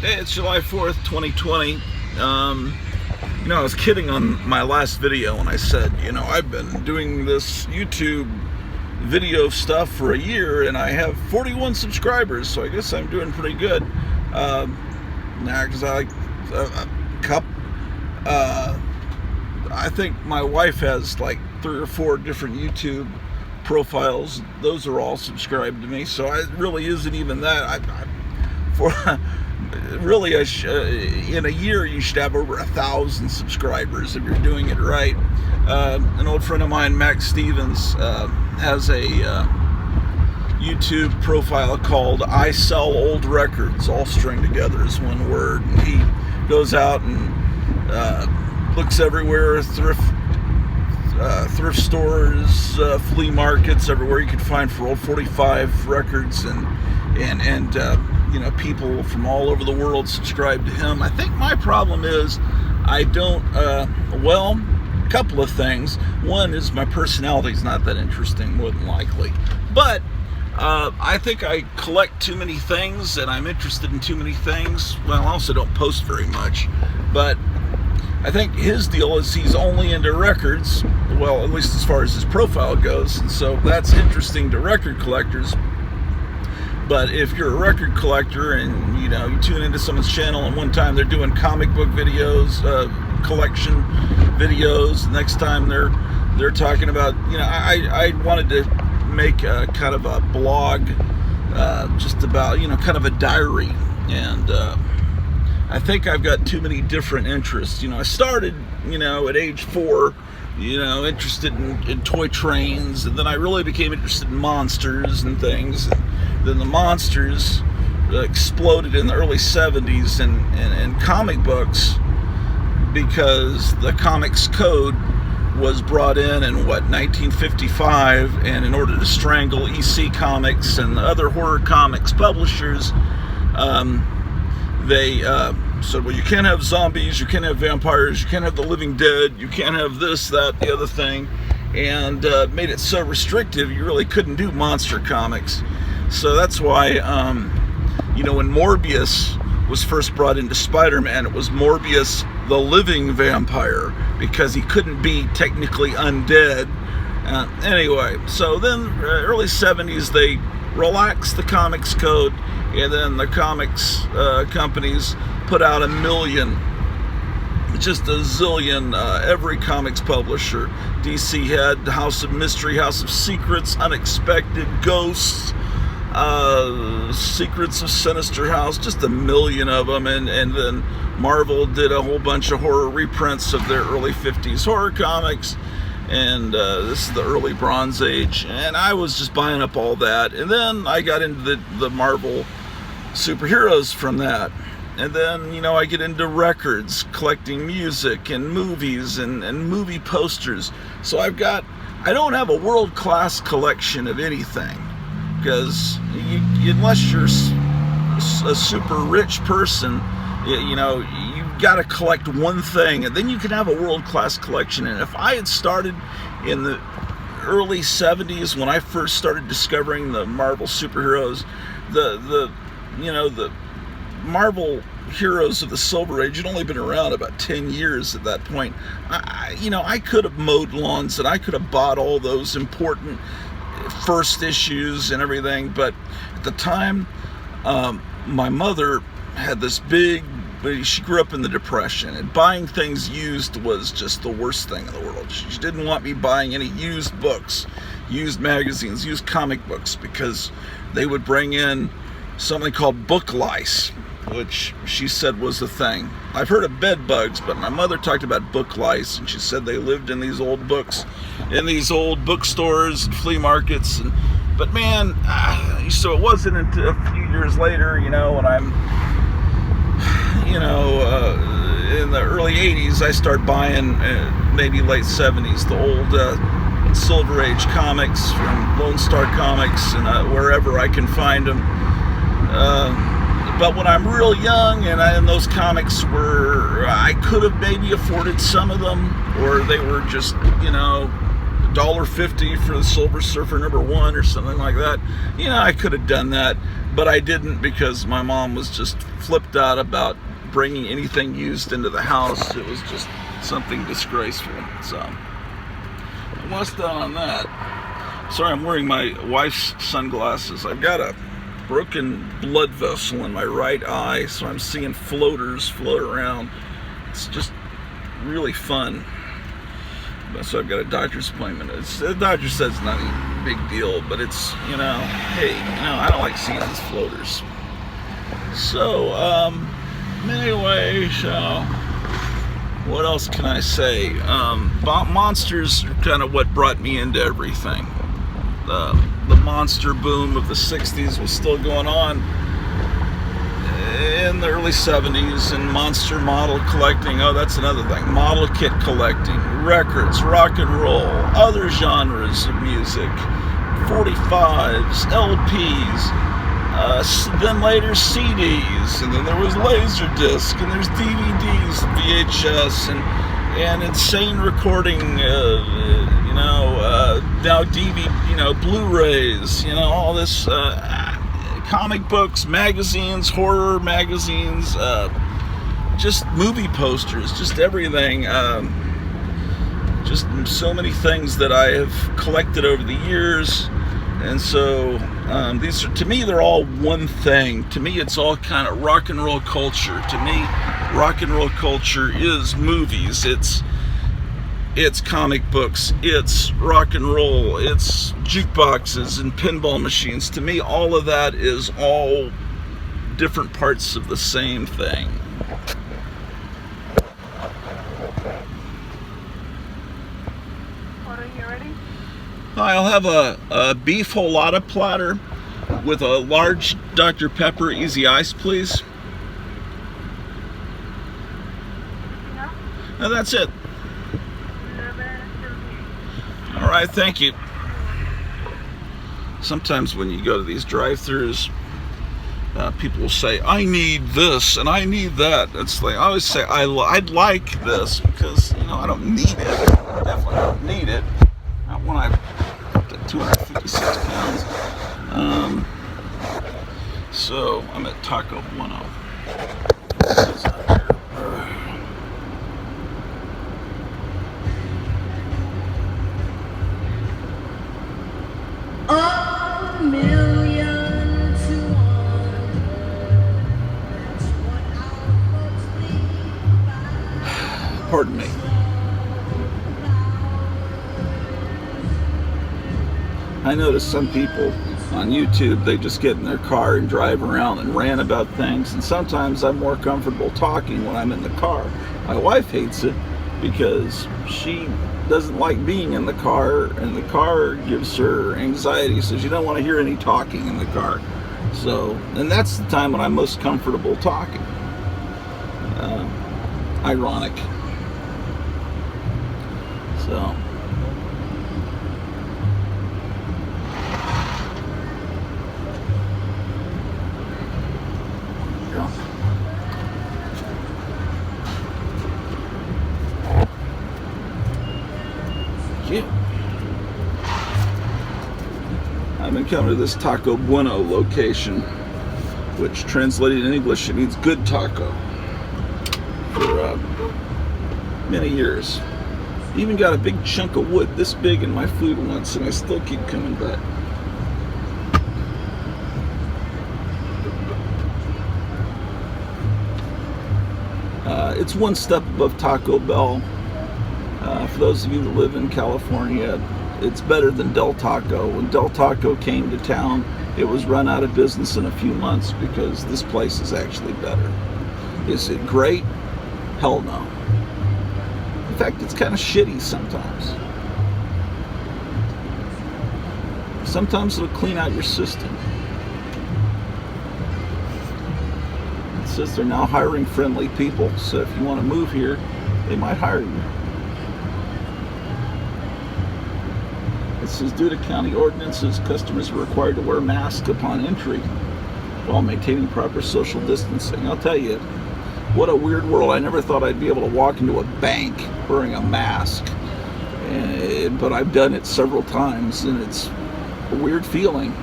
Hey, it's July 4th, 2020. I was kidding on my last video when I said, I've been doing this YouTube video stuff for a year and I have 41 subscribers, so I guess I'm doing pretty good. Because I think my wife has like 3 or 4 different YouTube profiles. Those are all subscribed to me, so it really isn't even that. Really, in a year you should have over 1,000 subscribers if you're doing it right. An old friend of mine, Max Stevens, has a YouTube profile called I Sell Old Records, all string together as one word. And he goes out and looks everywhere, thrift stores, flea markets, everywhere you can find for old 45 records, and people from all over the world subscribe to him. I think my problem is I don't, a couple of things. One is my personality is not that interesting, more than likely. But I think I collect too many things and I'm interested in too many things. Well, I also don't post very much. But I think his deal is he's only into records, well, at least as far as his profile goes. And so that's interesting to record collectors. But if you're a record collector and you tune into someone's channel and one time they're doing comic book videos, collection videos, next time they're talking about, I wanted to make a kind of a blog, just about, kind of a diary, and I think I've got too many different interests. I started, at age 4, interested in toy trains, and then I really became interested in monsters and things. Then the monsters exploded in the early 70s and comic books, because the comics code was brought in 1955, and in order to strangle EC Comics and the other horror comics publishers, they said, well, you can't have zombies, you can't have vampires, you can't have the living dead, you can't have this, that, the other thing, and made it so restrictive you really couldn't do monster comics. So that's why, when Morbius was first brought into Spider-Man, it was Morbius the living vampire, because he couldn't be technically undead. Anyway, so then early 70s, they relaxed the comics code, and then the comics companies put out 1 million, just a zillion, every comics publisher. DC had House of Mystery, House of Secrets, Unexpected, Ghosts, Secrets of Sinister House, just 1 million of them, and then Marvel did a whole bunch of horror reprints of their early 50s horror comics, and this is the early Bronze Age, and I was just buying up all that, and then I got into the Marvel superheroes from that, and then I get into records, collecting music and movies and movie posters. So I don't have a world-class collection of anything, because unless you're a super rich person, you've got to collect one thing, and then you can have a world-class collection. And if I had started in the early 70s, when I first started discovering the Marvel superheroes, the Marvel heroes of the Silver Age had only been around about 10 years at that point. I could have mowed lawns and I could have bought all those important first issues and everything, but at the time, my mother had this she grew up in the Depression, and buying things used was just the worst thing in the world. She didn't want me buying any used books, used magazines, used comic books, because they would bring in something called book lice, which she said was a thing. I've heard of bed bugs, but my mother talked about book lice, and she said they lived in these old books, in these old bookstores and flea markets. But man, so it wasn't until a few years later, when I'm, in the early 80s, I started buying, maybe late 70s, the old Silver Age comics from Lone Star Comics and wherever I can find them. But when I'm real young, and those comics I could have maybe afforded some of them, or they were just, $1.50 for the Silver Surfer #1 or something like that. You know, I could have done that, but I didn't because my mom was just flipped out about bringing anything used into the house. It was just something disgraceful. So I lost out on that. Sorry, I'm wearing my wife's sunglasses. I've got a broken blood vessel in my right eye, so I'm seeing floaters float around. It's just really fun. So I've got a doctor's appointment. The doctor says it's not a big deal, but it's, you know, hey, you know, I don't like seeing these floaters. So, anyway, so what else can I say? Monsters are kind of what brought me into everything. The monster boom of the 60s was still going on in the early 70s, and monster model collecting. Oh, that's another thing. Model kit collecting, records, rock and roll, other genres of music, 45s, LPs, then later CDs, and then there was Laserdisc, and there's DVDs, VHS, and insane recording, now DVD, Blu-rays, all this, comic books, magazines, horror magazines, just movie posters, just everything, just so many things that I have collected over the years. And so these are, to me, they're all one thing. To me, it's all kind of rock and roll culture. To me, rock and roll culture is movies, it's comic books, it's rock and roll, it's jukeboxes and pinball machines. To me, all of that is all different parts of the same thing. What are you ready? I'll have a beef holada platter with a large Dr. Pepper Easy Ice, please. No, that's it. All right, thank you. Sometimes when you go to these drive-thrus, people will say, I need this and I need that. It's like, I always say, I'd like this because, I don't need it. I definitely don't need it. Not when I'm up to 256 pounds. So I'm at Taco Bueno. Pardon me. I notice some people on YouTube, they just get in their car and drive around and rant about things, and sometimes I'm more comfortable talking when I'm in the car. My wife hates it because she doesn't like being in the car, and the car gives her anxiety, so she doesn't want to hear any talking in the car. So, and that's the time when I'm most comfortable talking. Ironic. So, I've been coming to this Taco Bueno location, which translated in English, it means good taco, for many years. Even got a big chunk of wood this big in my food once, and I still keep coming back. It's one step above Taco Bell. For those of you that live in California, it's better than Del Taco. When Del Taco came to town, it was run out of business in a few months because this place is actually better. Is it great? Hell no. In fact, it's kind of shitty sometimes. Sometimes it'll clean out your system. It says they're now hiring friendly people, so if you want to move here, they might hire you. It says, due to county ordinances, customers are required to wear masks upon entry while maintaining proper social distancing. I'll tell you, what a weird world. I never thought I'd be able to walk into a bank wearing a mask but I've done it several times, and it's a weird feeling.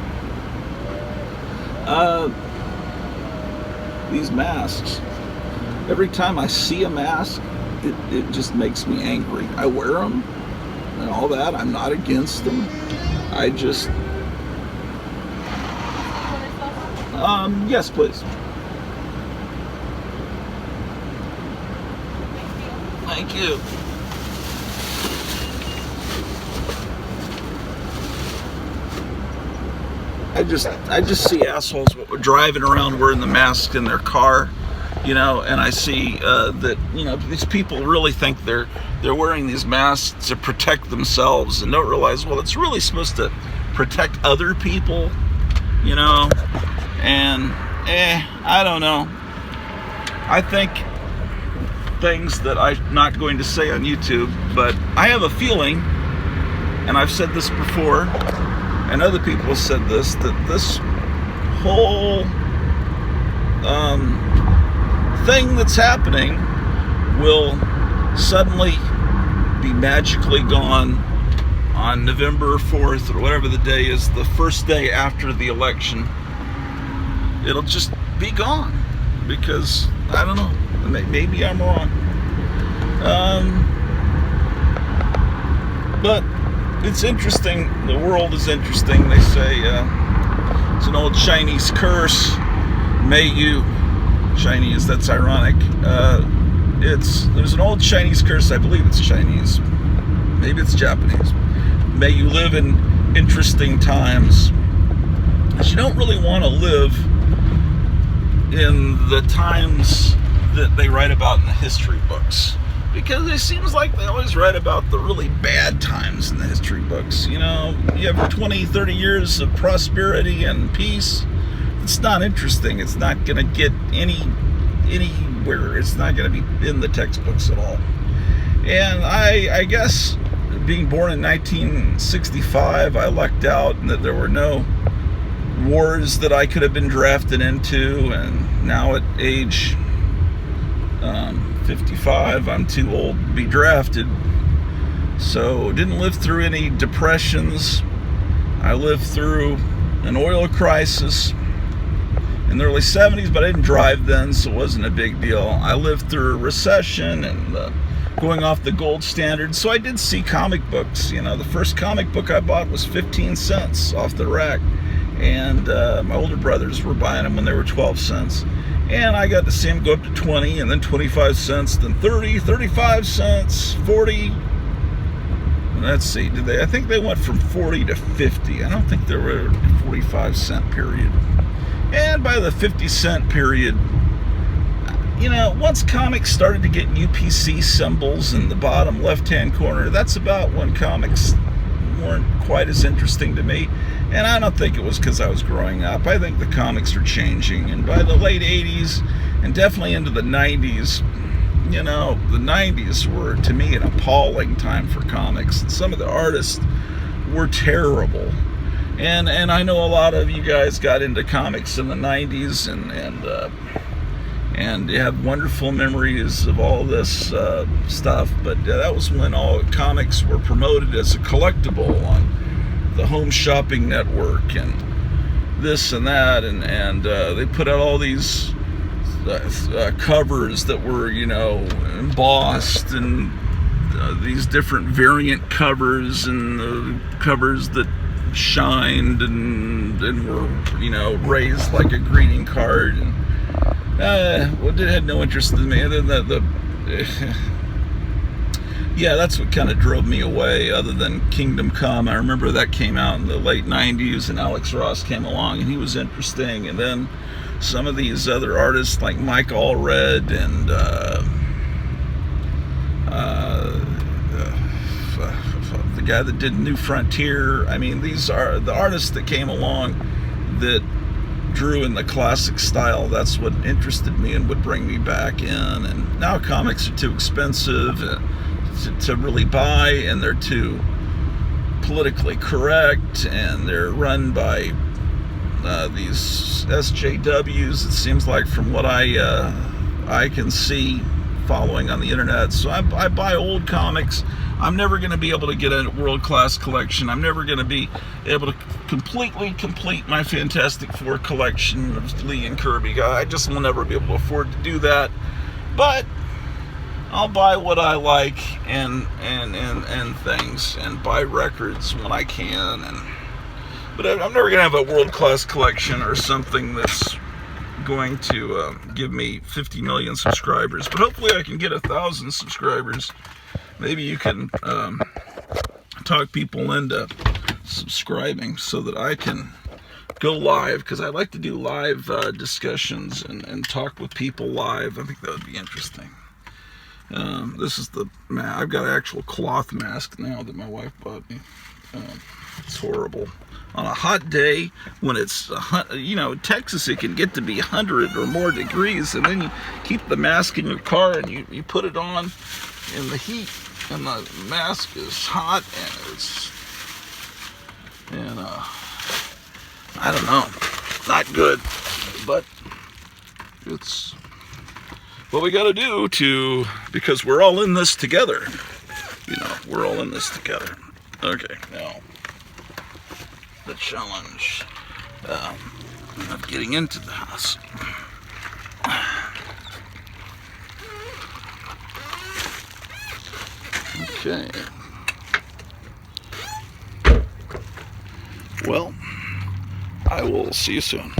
These masks. Every time I see a mask, it just makes me angry. I wear them and all that. I'm not against them. I just... yes, please. Thank you. I just see assholes driving around wearing the mask in their car, and I see that these people really think they're wearing these masks to protect themselves and don't realize, well, it's really supposed to protect other people, and I don't know. I think things that I'm not going to say on YouTube, but I have a feeling, and I've said this before, and other people have said this, that this whole thing that's happening will suddenly be magically gone on November 4th, or whatever the day is, the first day after the election. It'll just be gone, because, I don't know, maybe I'm wrong. But it's interesting. The world is interesting. They say it's an old Chinese curse. May you, Chinese, that's ironic. There's an old Chinese curse, I believe it's Chinese. Maybe it's Japanese. May you live in interesting times. But you don't really want to live in the times that they write about in the history books, because it seems like they always write about the really bad times in the history books. You have 20, 30 years of prosperity and peace. It's not interesting. It's not going to get anywhere. It's not going to be in the textbooks at all. And I guess being born in 1965, I lucked out in that there were no wars that I could have been drafted into, and now at age 55, I'm too old to be drafted. So didn't live through any depressions. I lived through an oil crisis in the early 70s, but I didn't drive then, so it wasn't a big deal. I lived through a recession and going off the gold standard. So I did see comic books. The first comic book I bought was 15 cents off the rack, and my older brothers were buying them when they were 12 cents. And I got to see them go up to 20, and then 25 cents, then 30, 35 cents, 40. Let's see, I think they went from 40 to 50. I don't think there were a 45 cent period. And by the 50 cent period, once comics started to get UPC symbols in the bottom left-hand corner, that's about when comics weren't quite as interesting to me. And I don't think it was because I was growing up. I think the comics are changing. And by the late 80s, and definitely into the 90s, the 90s were, to me, an appalling time for comics. And some of the artists were terrible. And I know a lot of you guys got into comics in the 90s, and you have wonderful memories of all this stuff. But that was when all comics were promoted as a collectible on the Home Shopping Network and this and that, and they put out all these covers that were embossed, and these different variant covers, and covers that shined and were raised like a greeting card, and it had no interest in me. And then yeah, that's what kind of drove me away, other than Kingdom Come. I remember that came out in the late 90s, and Alex Ross came along, and he was interesting. And then some of these other artists like Mike Allred and the guy that did New Frontier. I mean, these are the artists that came along that drew in the classic style. That's what interested me and would bring me back in. And now comics are too expensive to really buy, and they're too politically correct, and they're run by these SJWs. It seems like, from what I can see following on the internet. So I buy old comics. I'm never going to be able to get a world-class collection. I'm never going to be able to completely complete my Fantastic Four collection of Lee and Kirby. I just will never be able to afford to do that. But I'll buy what I like and things, and buy records when I can. But I'm never going to have a world-class collection or something that's going to give me 50 million subscribers. But hopefully I can get 1,000 subscribers. Maybe you can talk people into subscribing so that I can go live, because I like to do live discussions and talk with people live. I think that would be interesting. This is I've got an actual cloth mask now that my wife bought me. It's horrible. On a hot day, when it's, Texas, it can get to be 100 or more degrees, and then you keep the mask in your car and you put it on in the heat, and the mask is hot, and I don't know, not good, but it's what we got to do because we're all in this together. We're all in this together. Okay, now the challenge of getting into the house. Okay. Well, I will see you soon.